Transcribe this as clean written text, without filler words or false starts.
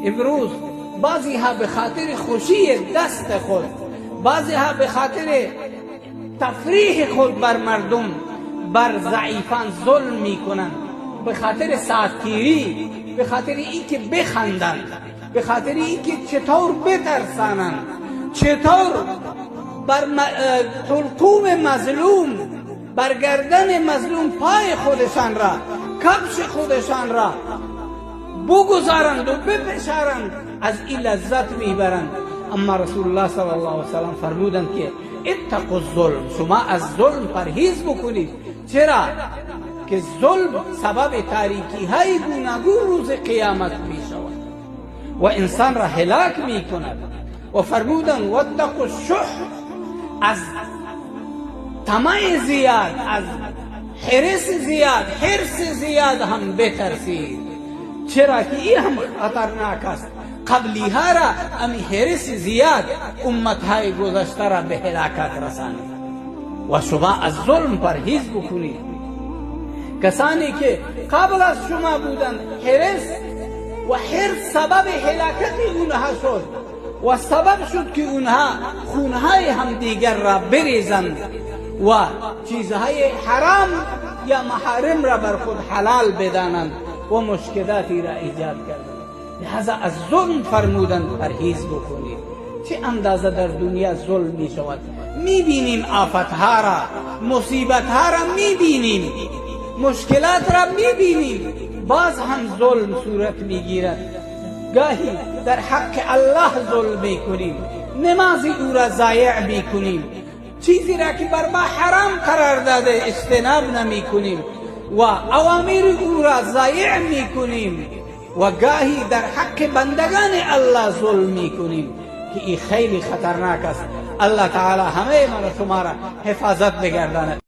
امروز بعضی ها به خاطر خوشی دست خود، بعضی ها به خاطر تفریح خود بر مردم، بر ضعیفان ظلم میکنند، به خاطر ساتیری، به خاطر اینکه بخندند، به خاطر اینکه چطور بترسانند، چطور بر تلقوم مظلوم، بر گردن مظلوم پای خودشان را، کفش خودشان را بگذارند و بپشارند، از این لذت میبرند. اما رسول الله صلی الله علیه وسلم فرمودند که اتقوا الظلم، شما از ظلم پرهیز بکنید. چرا؟ که ظلم سبب تاریکی های گوناگون روز قیامت می شود و انسان را هلاک می کند. و فرمودند واتقوا الشح، از طمع زیاد، از حرص زیاد هم بترسید. چرا که این هم خطرناک است. قبلی ها را امی حرص زیاد امت های گذشته را به هلاکت رسانید. و شما از ظلم پرهیز بکنید. کسانی که قبل از شما بودند، حرص سبب هلاکت اونها شد و سبب شد که اونها خونهای هم دیگر را بریزند و چیزهای حرام یا محارم را بر خود حلال بدانند و مشکلاتی را ایجاد کردند. لذا از ظلم فرمودند پرهیز بکنید. چه اندازه در دنیا ظلم می شود. می بینیم آفتها را، مصیبتها را می بینیم، مشکلات را می بینیم، باز هم ظلم صورت می گیرد. گاهی در حق الله ظلم می کنیم، نماز او را ضایع می کنیم، چیزی را که بر ما حرام قرار داده اجتناب نمی کنیم و اوامر او را ضایع می کنیم و گاهی در حق بندگان الله ظلم می کنیم که این خیلی خطرناک است. الله تعالی همه ما را شما را حفاظت بگرداند.